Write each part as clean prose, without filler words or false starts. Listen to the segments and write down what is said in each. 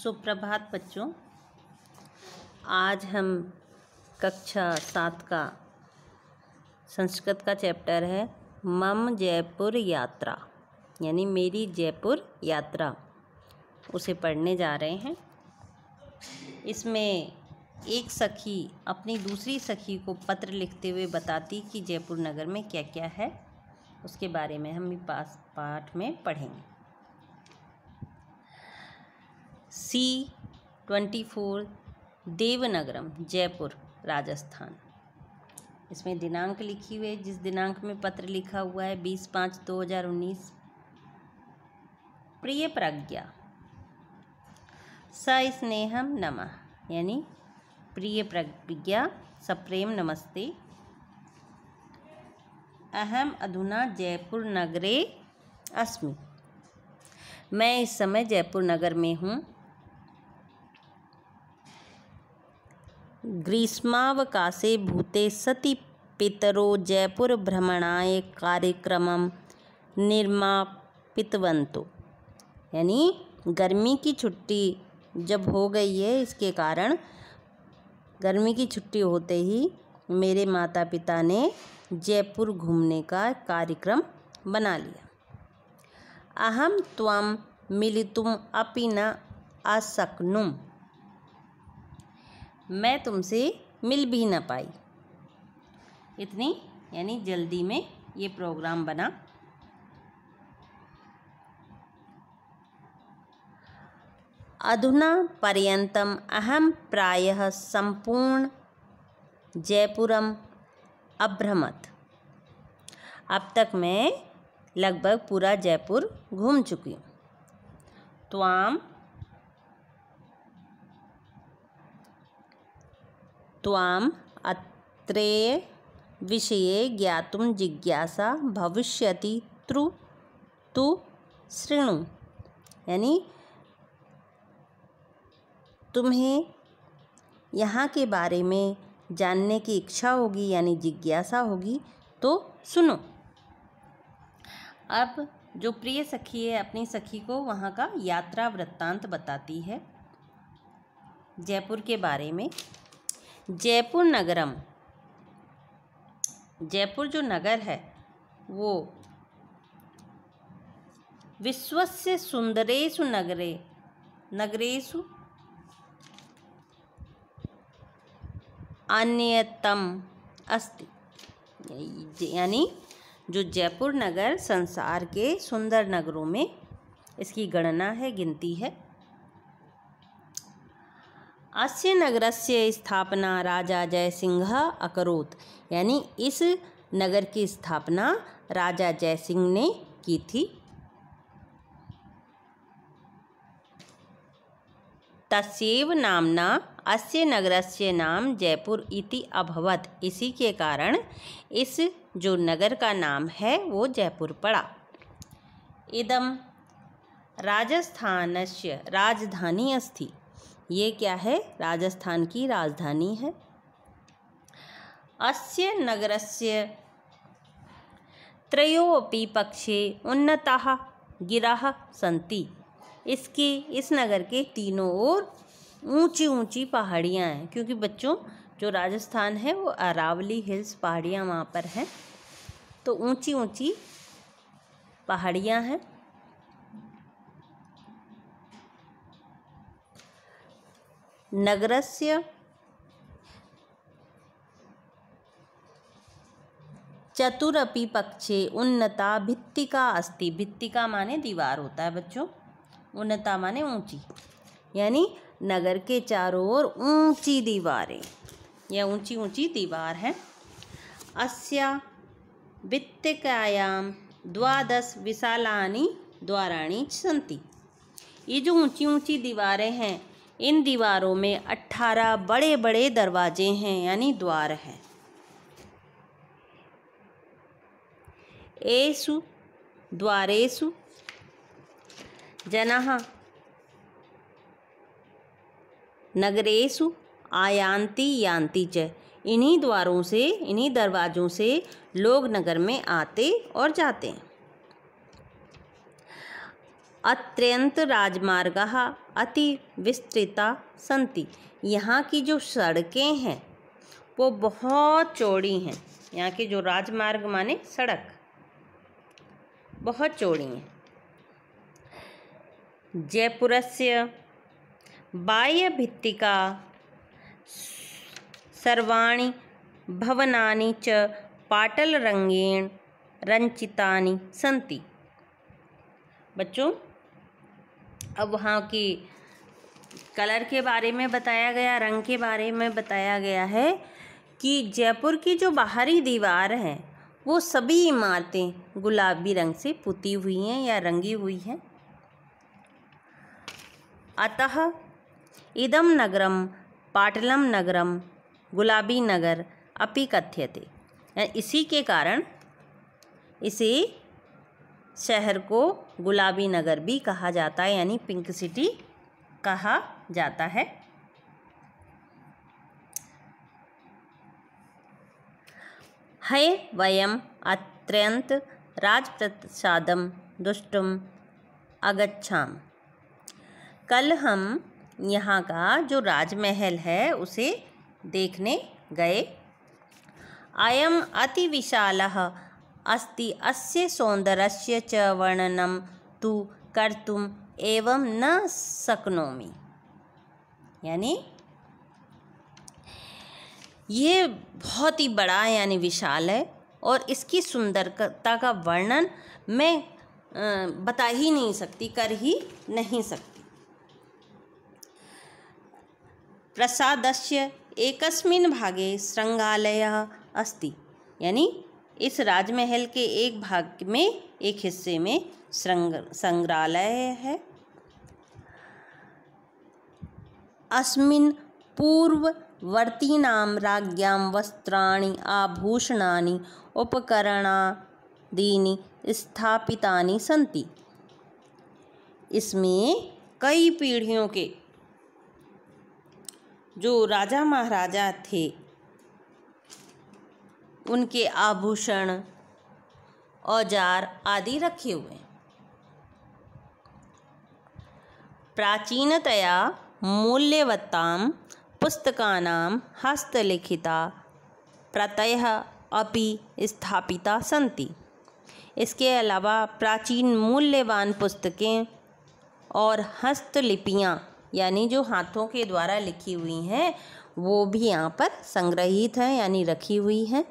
सुप्रभात बच्चों। आज हम कक्षा 7 का संस्कृत का चैप्टर है मम जयपुर यात्रा, यानी मेरी जयपुर यात्रा, उसे पढ़ने जा रहे हैं। इसमें एक सखी अपनी दूसरी सखी को पत्र लिखते हुए बताती कि जयपुर नगर में क्या क्या है, उसके बारे में हम पाठ में पढ़ेंगे। C24 देवनगरम, जयपुर, राजस्थान। इसमें दिनांक लिखी हुई है, जिस दिनांक में पत्र लिखा हुआ है 20/5/2019। प्रिय प्रज्ञा, सस्नेहम नमः, यानी प्रिय प्रज्ञा, सप्रेम नमस्ते। अहम अधुना जयपुर नगरे अस्मि, मैं इस समय जयपुर नगर में हूँ। ग्रीष्मावकाशे भूते सति पितरो जयपुर भ्रमणाय कार्यक्रमं निर्मापितवन्तो, यानी गर्मी की छुट्टी जब हो गई है, इसके कारण गर्मी की छुट्टी होते ही मेरे माता पिता ने जयपुर घूमने का कार्यक्रम बना लिया। अहम त्वं मिलितुम अपि न अशक्नुम, मैं तुमसे मिल भी न पाई। इतनी यानी जल्दी में ये प्रोग्राम बना। अधुना पर्यन्तम अहम प्रायः संपूर्ण जयपुरम अभ्रमत, अब तक मैं लगभग पूरा जयपुर घूम चुकी हूँ। त्वाम अत्रेय विषये ज्ञातुं जिज्ञासा भविष्यति तु शृणु, यानी तुम्हें यहाँ के बारे में जानने की इच्छा होगी, यानी जिज्ञासा होगी, तो सुनो। अब जो प्रिय सखी है अपनी सखी को वहाँ का यात्रा वृत्तांत बताती है जयपुर के बारे में। जयपुर नगरम, जयपुर जो नगर है वो विश्वस्य सुंदरेषु नगरेषु अन्यतम अस्ति, यानी जो जयपुर नगर संसार के सुंदर नगरों में इसकी गणना है, गिनती है। अस्य नगरस्य स्थापना राजा जयसिंह अकरोत्, यानी इस नगर की स्थापना राजा जयसिंह ने की थी। तस्यैव नाम्ना अस्य नगरस्य नाम जयपुर इति अभवत्, इसी के कारण इस जो नगर का नाम है वो जयपुर पड़ा। इदं राजस्थानस्य राजधानी अस्ति, ये क्या है, राजस्थान की राजधानी है। अस्य नगरस्य त्रयोऽपि पक्षे उन्नताः गिरः सन्ति, इसके इस नगर के तीनों ओर ऊंची ऊंची पहाड़ियाँ हैं, क्योंकि बच्चों जो राजस्थान है वो अरावली हिल्स पहाड़ियाँ वहाँ पर हैं, तो ऊंची ऊंची पहाड़ियाँ हैं। नगरस्य चतुरपि पक्षे उन्नता भित्तिका अस्ति, भित्तिका माने दीवार होता है बच्चों, उन्नता माने ऊंची, यानी नगर के चारों ओर ऊंची दीवारें या ऊंची ऊंची दीवार है। अस्या भित्तिकायां 12 विशालानि द्वाराणि सन्ति, ये जो ऊंची ऊंची दीवारें हैं, इन दीवारों में 18 बड़े बड़े दरवाजे हैं, यानी द्वार हैं। एषु द्वारेषु जनाः नगरेषु आयान्ति यान्ति च, इन्हीं द्वारों से, इन्हीं दरवाज़ों से लोग नगर में आते और जाते हैं। अत्यंत राजमार्गाः अति विस्तृता सन्ति। यहाँ की जो सड़कें हैं वो बहुत चौड़ी हैं। यहाँ के जो राजमार्ग माने सड़क बहुत चौड़ी हैं। जयपुरस्य बाह्यभित्तिका सर्वाणि भवनानि च पाटलरंगेण रंचितानि सन्ति। बच्चों, अब वहाँ की कलर के बारे में बताया गया, रंग के बारे में बताया गया है कि जयपुर की जो बाहरी दीवार है वो सभी इमारतें गुलाबी रंग से पुती हुई हैं या रंगी हुई हैं। अतः इदं नगरम पाटलम नगरम गुलाबी नगर अपि कथ्यते। इसी के कारण इसे शहर को गुलाबी नगर भी कहा जाता है, यानी पिंक सिटी कहा जाता है। है वयम अत्यंत राजप्रसादम दुष्टुम अगच्छाम। कल हम यहाँ का जो राजमहल है उसे देखने गए। अयम अति विशालः अस्ति, अस्य सौन्दर्यस्य च वर्णनं तु कर्तुम् एवं न शक्नोमि। यानी ये बहुत ही बड़ा यानी विशाल है और इसकी सुंदरता का वर्णन मैं बता ही नहीं सकती, कर ही नहीं सकती। प्रसादस्य एकस्मिन् भागे संग्रहालयः अस्ति। यानी इस राजमहल के एक भाग में, एक हिस्से में संग्रहालय है। अस्मिन् पूर्ववर्तीनां राज्ञां वस्त्राणि आभूषणानि उपकरणादीनि स्थापितानि सन्ति। इसमें कई पीढ़ियों के जो राजा महाराजा थे उनके आभूषण, औजार आदि रखे हुए हैं। प्राचीनतया मूल्यवत्तां पुस्तकानां हस्तलिखिता प्रतयः अपि स्थापिता सन्ति। इसके अलावा प्राचीन मूल्यवान पुस्तकें और हस्तलिपियाँ यानी जो हाथों के द्वारा लिखी हुई हैं वो भी यहाँ पर संग्रहित हैं यानी रखी हुई हैं।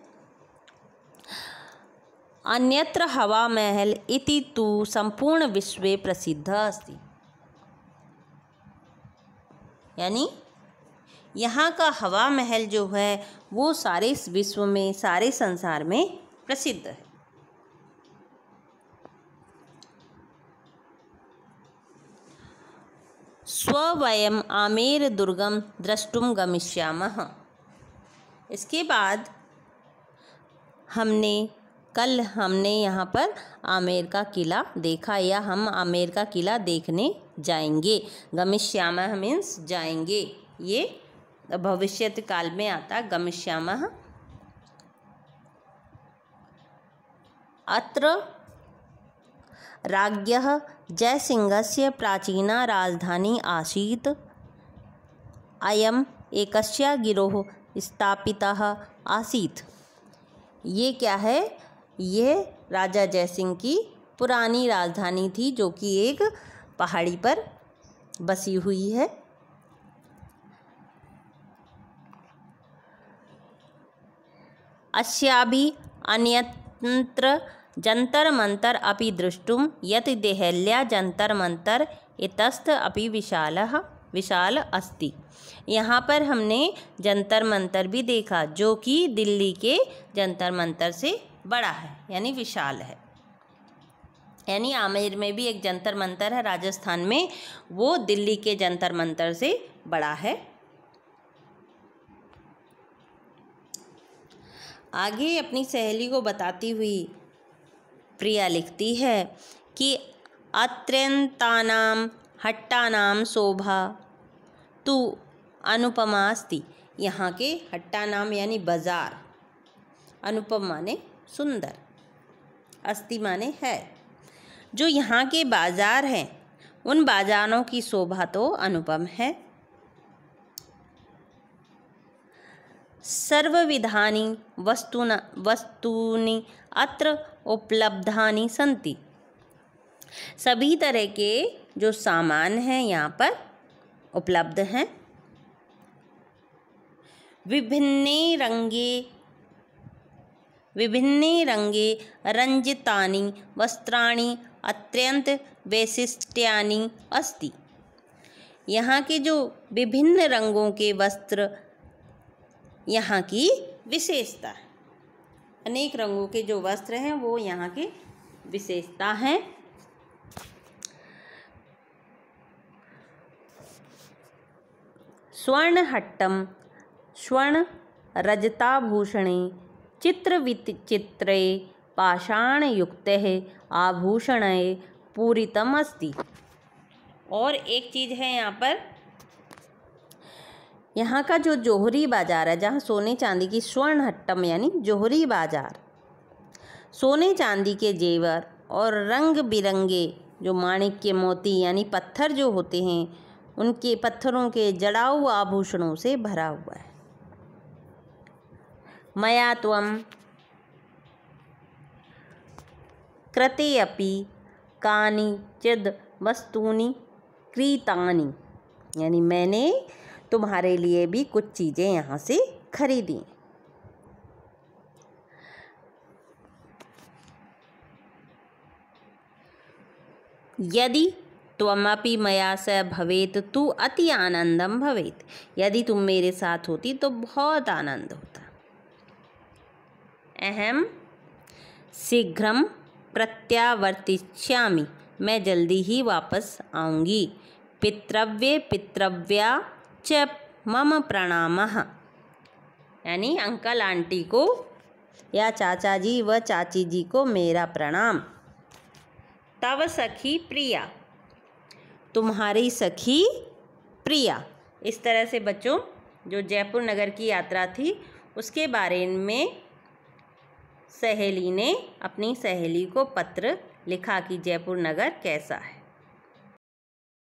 अन्यत्र हवा महल इति तु संपूर्ण विश्वे प्रसिद्ध अस्ति। यानी यहाँ का हवा महल जो है वो सारे विश्व में, सारे संसार में प्रसिद्ध है। स्वयं आमेर दुर्गम द्रष्टुम गमिष्यामः। इसके बाद कल हमने यहाँ पर आमेर का किला देखा, या हम आमेर का किला देखने जाएंगे। गमिष्यामः मीन्स जाएंगे, ये भविष्य काल में आता। गमिष्यामः अत्र राज्ञः जयसिंहस्य प्राचीना राजधानी आसीत्। अयम् एकस्य गिरोः स्थापितः आसीत्। ये क्या है? ये राजा जयसिंह की पुरानी राजधानी थी जो कि एक पहाड़ी पर बसी हुई है। अस्याभि अन्यत्र जंतर मंतर अपि दृष्टुम यत् देहल्या जंतर मंतर इतस्त अपि विशाल अस्ति। यहाँ पर हमने जंतर मंतर भी देखा जो कि दिल्ली के जंतर मंतर से बड़ा है यानी विशाल है। यानी आमेर में भी एक जंतर मंतर है राजस्थान में, वो दिल्ली के जंतर मंतर से बड़ा है। आगे अपनी सहेली को बताती हुई प्रिया लिखती है कि अत्यंतानां हट्टानां शोभा तु अनुपमा अस्ति। यहाँ के हट्टा नाम यानी बाजार, अनुपम माने सुंदर, अस्ति माने है। जो यहाँ के बाजार हैं उन बाजारों की शोभा तो अनुपम है। सर्वविधानि वस्तूनि अत्र उपलब्धानि सन्ति। सभी तरह के जो सामान हैं यहाँ पर उपलब्ध हैं। विभिन्ने रंगे रंजितानि वस्त्राणि अत्यंत वैशिष्ट्यानि अस्ति। यहाँ के जो विभिन्न रंगों के वस्त्र यहाँ की विशेषता है। अनेक रंगों के जो वस्त्र हैं वो यहाँ की विशेषता हैं। स्वर्णहट्टम स्वर्ण रजताभूषणे चित्रविचित्रे पाषाणयुक्तैः आभूषणैः पूरितम् अस्ति। और एक चीज़ है यहाँ पर, यहाँ का जो जौहरी बाज़ार है, जहाँ सोने चांदी की स्वर्णहट्टम यानी जौहरी बाज़ार, सोने चांदी के जेवर और रंग बिरंगे जो माणिक्य मोती यानी पत्थर जो होते हैं उनके पत्थरों के जड़ाऊ आभूषणों से भरा हुआ है। मया त्वं कृते अपि कानिचिद् वस्तूनि क्रीतानि, यानी मैंने तुम्हारे लिए भी कुछ चीज़ें यहाँ से खरीदी। यदि त्वमपि मया सह भवेत् तु अति आनंदम भवेत्। यदि तुम मेरे साथ होती तो बहुत आनंद होता। अहम शीघ्रम प्रत्यावर्तिष्यामि, मैं जल्दी ही वापस आऊँगी। पितृव्ये पितृव्या च मम प्रणामः, यानी अंकल आंटी को या चाचा जी व चाची जी को मेरा प्रणाम। तव सखी प्रिया, तुम्हारी सखी प्रिया। इस तरह से बच्चों जो जयपुर नगर की यात्रा थी उसके बारे में सहेली ने अपनी सहेली को पत्र लिखा कि जयपुर नगर कैसा है।